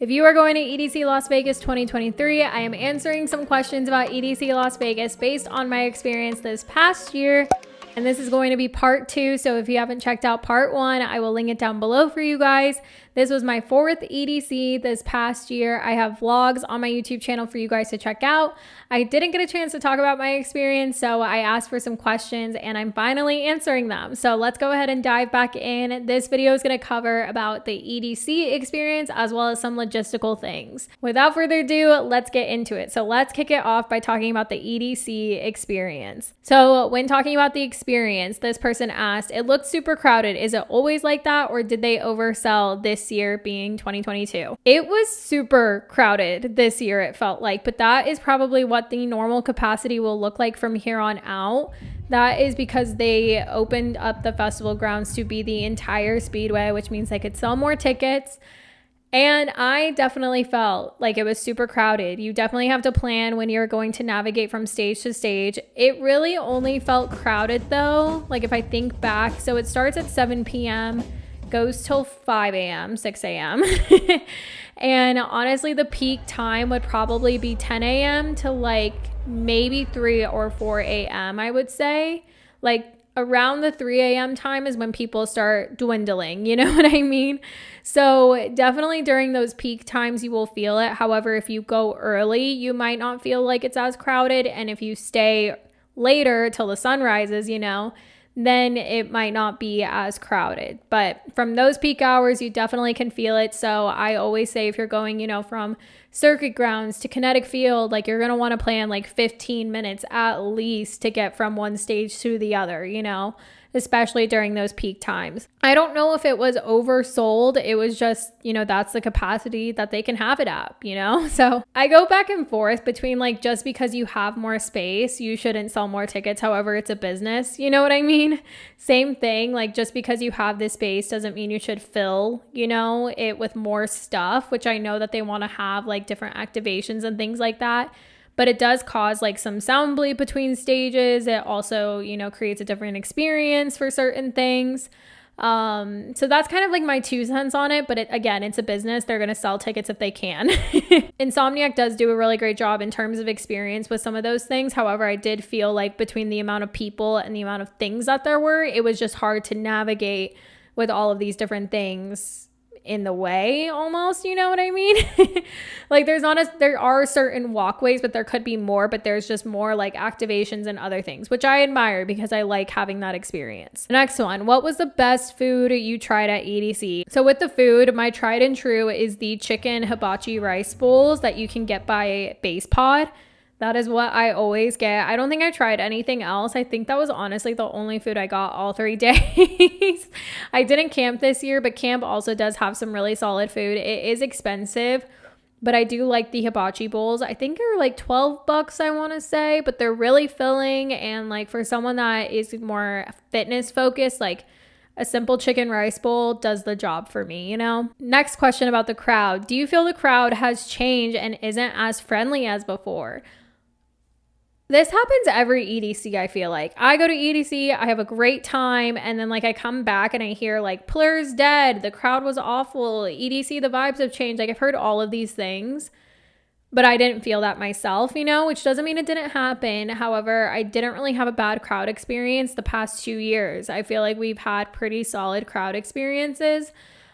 If you are going to EDC Las Vegas 2023, I am answering some questions about EDC Las Vegas based on my experience this past year. And this is going to be part 2. So if you haven't checked out part 1, I will link it down below for you guys. This was my 4th EDC this past year. I have vlogs on my YouTube channel for you guys to check out. I didn't get a chance to talk about my experience, so I asked for some questions and I'm finally answering them. So let's go ahead and dive back in. This video is going to cover about the EDC experience as well as some logistical things. Without further ado, let's get into it. So let's kick it off by talking about the EDC experience. So when talking about the experience, this person asked, it looked super crowded. Is it always like that, or did they oversell this year being 2022? It was super crowded this year, it felt like, but that is probably what the normal capacity will look like from here on out. That is because they opened up the festival grounds to be the entire speedway, which means they could sell more tickets. And I definitely felt like it was super crowded. You definitely have to plan when you're going to navigate from stage to stage. It really only felt crowded though. Like if I think back, so it starts at 7 p.m., goes till 5 a.m., 6 a.m. And honestly, the peak time would probably be 10 a.m. to like maybe 3 or 4 a.m. I would say. Like around the 3 a.m. time is when people start dwindling, you know what I mean? So definitely during those peak times, you will feel it. However, if you go early, you might not feel like it's as crowded. And if you stay later till the sun rises, you know, then it might not be as crowded. But from those peak hours, you definitely can feel it. So I always say if you're going, you know, from circuit grounds to kinetic field, like you're going to want to plan like 15 minutes at least to get from one stage to the other, you know, especially during those peak times. I don't know if it was oversold. It was just, you know, that's the capacity that they can have it at, you know? So I go back and forth between like, just because you have more space, you shouldn't sell more tickets. However, it's a business, you know what I mean? Same thing, like just because you have this space doesn't mean you should fill, you know, it with more stuff, which I know that they want to have like different activations and things like that. But it does cause like some sound bleed between stages. It also, you know, creates a different experience for certain things. So that's kind of like my 2 cents on it. But again, it's a business. They're going to sell tickets if they can. Insomniac does do a really great job in terms of experience with some of those things. However, I did feel like between the amount of people and the amount of things that there were, it was just hard to navigate with all of these different things in the way almost, you know what I mean? Like there are certain walkways, but there could be more, but there's just more like activations and other things, which I admire because I like having that experience. Next one, what was the best food you tried at EDC? So with the food, my tried and true is the chicken hibachi rice bowls that you can get by Base Pod. That is what I always get. I don't think I tried anything else. I think that was honestly the only food I got all 3 days. I didn't camp this year, but camp also does have some really solid food. It is expensive, but I do like the hibachi bowls. I think they're like $12, I want to say, but they're really filling. And like for someone that is more fitness focused, like a simple chicken rice bowl does the job for me, you know? Next question about the crowd. Do you feel the crowd has changed and isn't as friendly as before? This happens every EDC, I feel like. I go to EDC, I have a great time, and then like I come back and I hear like Plur's dead, the crowd was awful, EDC, the vibes have changed. Like I've heard all of these things, but I didn't feel that myself, you know, which doesn't mean it didn't happen. However, I didn't really have a bad crowd experience the past 2 years. I feel like we've had pretty solid crowd experiences.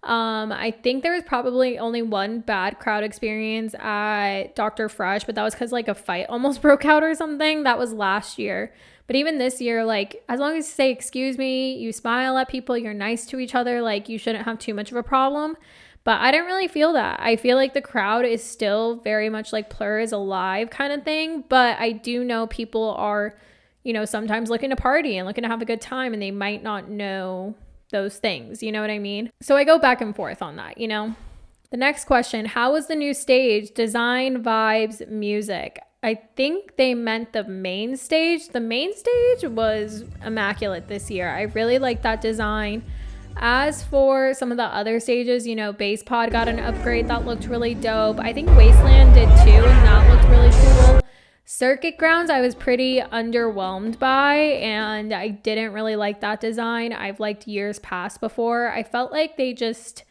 I think there was probably only one bad crowd experience at Dr. Fresh, but that was because like a fight almost broke out or something. That was last year. But even this year, like as long as you say, excuse me, you smile at people, you're nice to each other, like you shouldn't have too much of a problem. But I didn't really feel that. I feel like the crowd is still very much like Plur is alive kind of thing. But I do know people are, you know, sometimes looking to party and looking to have a good time, and they might not know those things, you know what I mean? So I go back and forth on that, you know? The next question, how was the new stage? Design, vibes, music. I think they meant the main stage. The main stage was immaculate this year. I really liked that design. As for some of the other stages, you know, Base Pod got an upgrade that looked really dope. I think Wasteland did too, and that looked really cool. Circuit grounds, I was pretty underwhelmed by, and I didn't really like that design. I've liked years past before. I felt like they just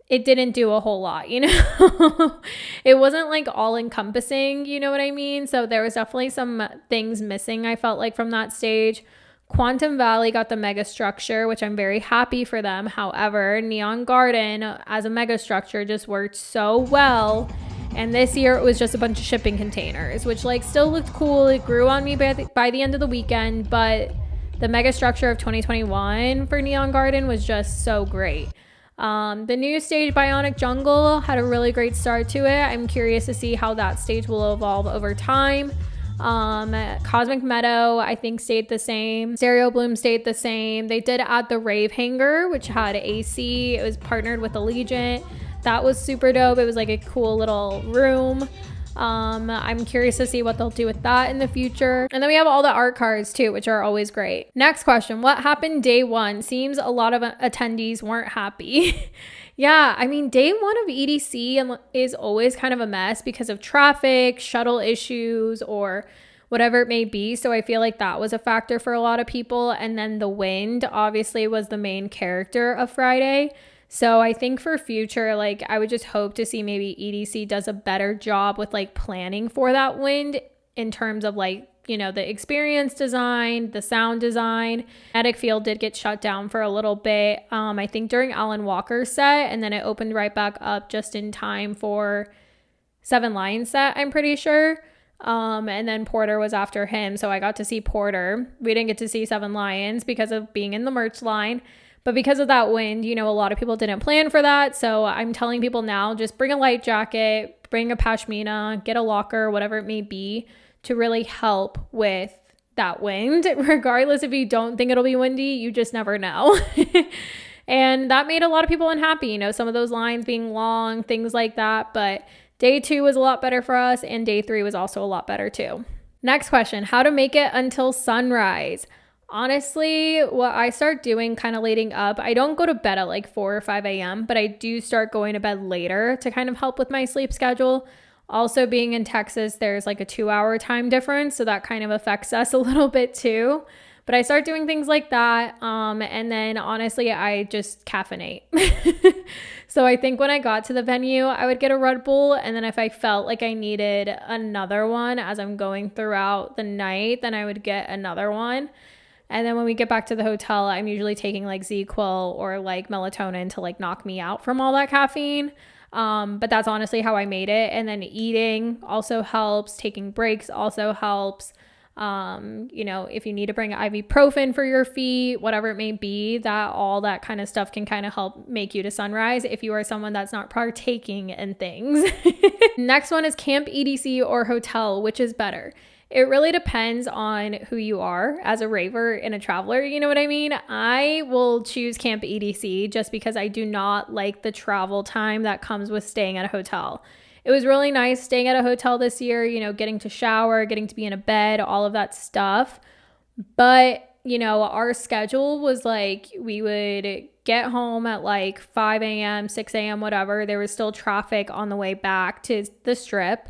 it didn't do a whole lot, you know? It wasn't like all encompassing, you know what I mean? So there was definitely some things missing, I felt like, from that stage. Quantum Valley got the mega structure, which I'm very happy for them. However, Neon Garden as a mega structure just worked so well. And this year it was just a bunch of shipping containers, which like still looked cool. It grew on me by the end of the weekend, but the mega structure of 2021 for Neon Garden was just so great. The new stage, Bionic Jungle, had a really great start to it. I'm curious to see how that stage will evolve over time. Cosmic Meadow, I think, stayed the same. Stereo Bloom stayed the same. They did add the Rave Hanger, which had AC. It was partnered with Allegiant. That was super dope. It was like a cool little room. I'm curious to see what they'll do with that in the future. And then we have all the art cards too, which are always great. Next question, what happened day one? Seems a lot of attendees weren't happy. Yeah, I mean, day one of EDC is always kind of a mess because of traffic, shuttle issues, or whatever it may be. So I feel like that was a factor for a lot of people. And then the wind obviously was the main character of Friday. So I think for future, like, I would just hope to see maybe EDC does a better job with like planning for that wind in terms of like, you know, the experience design, the sound design. Magnetic Field did get shut down for a little bit, I think during Alan Walker's set, and then it opened right back up just in time for Seven Lions set, I'm pretty sure. And then Porter was after him, so I got to see Porter. We didn't get to see Seven Lions because of being in the merch line. But because of that wind, you know, a lot of people didn't plan for that. So I'm telling people now, just bring a light jacket, bring a pashmina, get a locker, whatever it may be, to really help with that wind. Regardless if you don't think it'll be windy, you just never know. And that made a lot of people unhappy, you know, some of those lines being long, things like that. But day 2 was a lot better for us, and day 3 was also a lot better too. Next question, how to make it until sunrise? Honestly, what I start doing kind of leading up, I don't go to bed at like 4 or 5 a.m., but I do start going to bed later to kind of help with my sleep schedule. Also, being in Texas, there's like a 2-hour time difference, so that kind of affects us a little bit too. But I start doing things like that, and then honestly, I just caffeinate. So I think when I got to the venue, I would get a Red Bull, and then if I felt like I needed another one as I'm going throughout the night, then I would get another one. And then when we get back to the hotel, I'm usually taking like ZQuil or like melatonin to like knock me out from all that caffeine. But that's honestly how I made it. And then eating also helps. Taking breaks also helps. You know, if you need to bring ibuprofen for your feet, whatever it may be, that all that kind of stuff can kind of help make you to sunrise if you are someone that's not partaking in things. Next one is camp, EDC, or hotel, which is better? It really depends on who you are as a raver and a traveler, you know what I mean? I will choose camp EDC just because I do not like the travel time that comes with staying at a hotel. It was really nice staying at a hotel this year, you know, getting to shower, getting to be in a bed, all of that stuff. But, you know, our schedule was like we would get home at like 5 a.m., 6 a.m., whatever. There was still traffic on the way back to the Strip.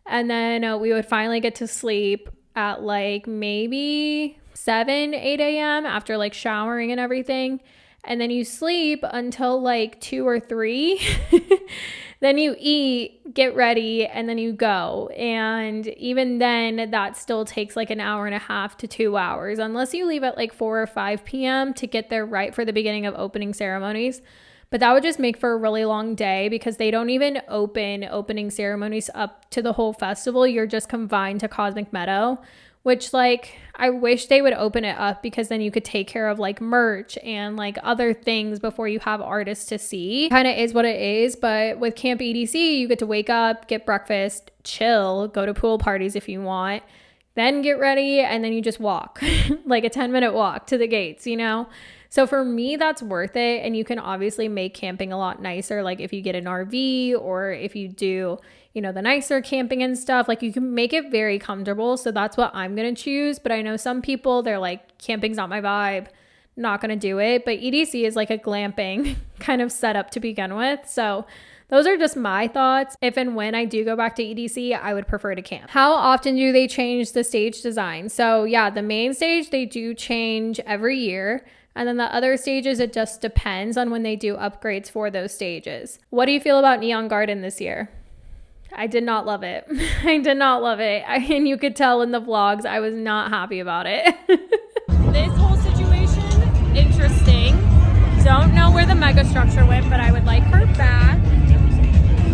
And then we would finally get to sleep at like maybe 7, 8 a.m. after like showering and everything. And then you sleep until like 2 or 3. Then you eat, get ready, and then you go. And even then, that still takes like an hour and a half to 2 hours, unless you leave at like 4 or 5 p.m. to get there right for the beginning of opening ceremonies. But that would just make for a really long day because they don't even open opening ceremonies up to the whole festival. You're just confined to Cosmic Meadow, which like I wish they would open it up because then you could take care of like merch and like other things before you have artists to see. Kind of is what it is. But with Camp EDC, you get to wake up, get breakfast, chill, go to pool parties if you want, then get ready, and then you just walk like a 10-minute walk to the gates, you know? So for me, that's worth it. And you can obviously make camping a lot nicer. Like if you get an RV or if you do, you know, the nicer camping and stuff, like you can make it very comfortable. So that's what I'm going to choose. But I know some people, they're like, camping's not my vibe, not going to do it. But EDC is like a glamping kind of setup to begin with. So those are just my thoughts. If and when I do go back to EDC, I would prefer to camp. How often do they change the stage design? So yeah, the main stage, they do change every year. And then the other stages, it just depends on when they do upgrades for those stages. What do you feel about Neon Garden this year? I did not love it. I did not love it. And you could tell in the vlogs, I was not happy about it. This whole situation, interesting. Don't know where the mega structure went, but I would like her back.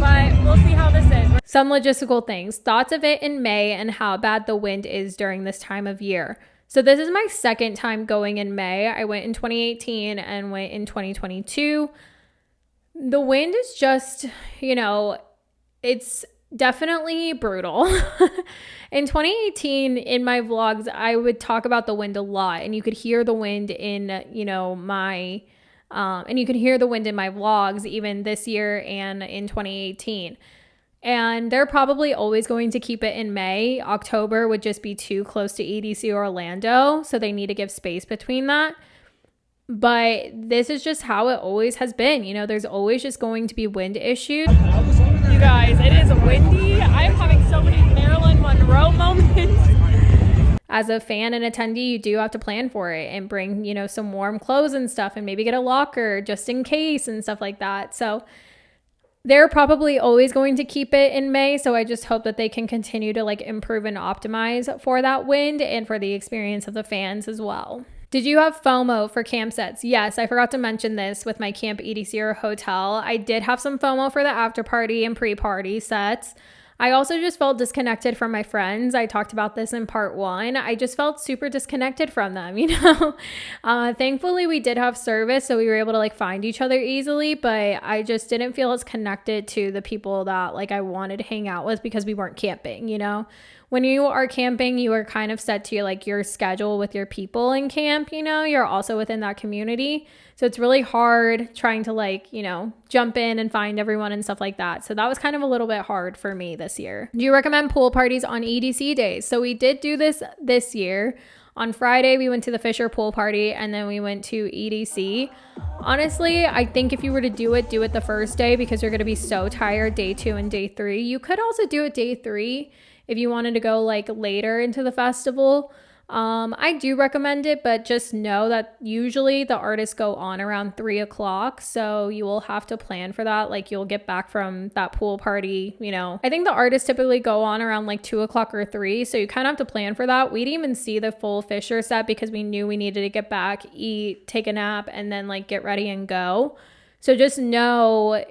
But we'll see how this is. Some logistical things. Thoughts of it in May and how bad the wind is during this time of year. So this is my second time going in May. I went in 2018 and went in 2022. The wind is just, you know, it's definitely brutal. In 2018, in my vlogs, I would talk about the wind a lot, and you could hear the wind in, you know, my, and you could hear the wind in my vlogs even this year and in 2018. And they're probably always going to keep it in May. October would just be too close to EDC Orlando, so they need to give space between that. But this is just how it always has been. You know, there's always just going to be wind issues. You guys, it is windy. I'm having so many Marilyn Monroe moments. As a fan and attendee, you do have to plan for it and bring, you know, some warm clothes and stuff, and maybe get a locker just in case and stuff like that. So they're probably always going to keep it in May. So I just hope that they can continue to like improve and optimize for that wind and for the experience of the fans as well. Did you have FOMO for camp sets? Yes, I forgot to mention this with my Camp EDC or hotel. I did have some FOMO for the after party and pre-party sets. I also just felt disconnected from my friends. I talked about this in part 1. I just felt super disconnected from them, you know? Thankfully, we did have service, so we were able to like find each other easily, but I just didn't feel as connected to the people that like I wanted to hang out with because we weren't camping, you know? When you are camping, you are kind of set to like your schedule with your people in camp, you know, you're also within that community. So it's really hard trying to like, you know, jump in and find everyone and stuff like that. So that was kind of a little bit hard for me this year. Do you recommend pool parties on EDC days? So we did do this year. On Friday, we went to the Fisher pool party and then we went to EDC. Honestly, I think if you were to do it the first day because you're going to be so tired day 2 and day 3. You could also do it day 3 if you wanted to go like later into the festival. I do recommend it, but just know that usually the artists go on around 3 o'clock. So you will have to plan for that. Like you'll get back from that pool party, you know, I think the artists typically go on around like 2 o'clock or 3. So you kind of have to plan for that. We didn't even see the full Fisher set because we knew we needed to get back, eat, take a nap, and then like get ready and go. So just know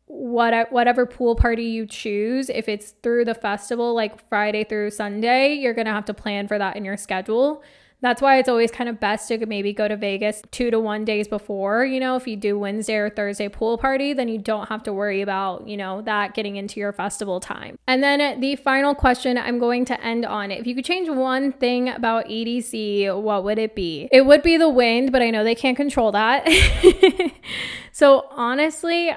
whatever pool party you choose, if it's through the festival, like Friday through Sunday, you're going to have to plan for that in your schedule. That's why it's always kind of best to maybe go to Vegas 2 to 1 days before. You know, if you do Wednesday or Thursday pool party, then you don't have to worry about, you know, that getting into your festival time. And then the final question I'm going to end on, if you could change one thing about EDC, what would it be? It would be the wind, but I know they can't control that. So honestly,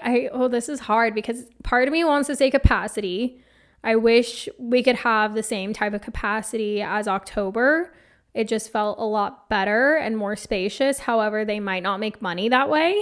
this is hard because part of me wants to say capacity. I wish we could have the same type of capacity as October. It just felt a lot better and more spacious. However, they might not make money that way.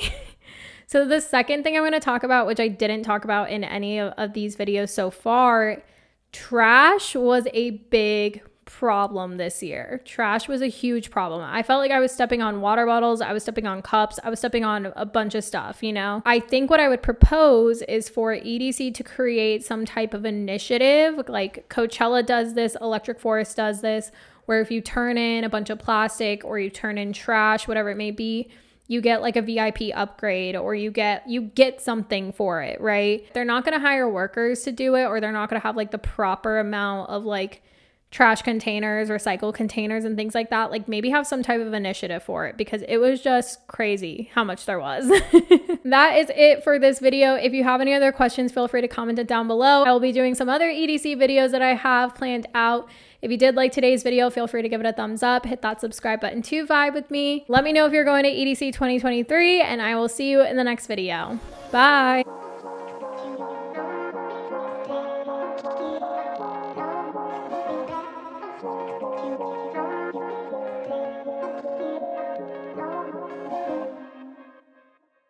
So the second thing I'm going to talk about, which I didn't talk about in any of these videos so far, trash was a big problem this year. Trash was a huge problem. I felt like I was stepping on water bottles, I was stepping on cups, I was stepping on a bunch of stuff, you know? I think what I would propose is for EDC to create some type of initiative, like Coachella does this, Electric Forest does this, where if you turn in a bunch of plastic or you turn in trash, whatever it may be, you get like a VIP upgrade or you get something for it, right? They're not going to hire workers to do it, or they're not going to have like the proper amount of like trash containers, recycle containers and things like that. Like maybe have some type of initiative for it because it was just crazy how much there was. That is it for this video. If you have any other questions, feel free to comment it down below. I will be doing some other EDC videos that I have planned out. If you did like today's video, feel free to give it a thumbs up, hit that subscribe button to vibe with me. Let me know if you're going to EDC 2023 and I will see you in the next video. Bye.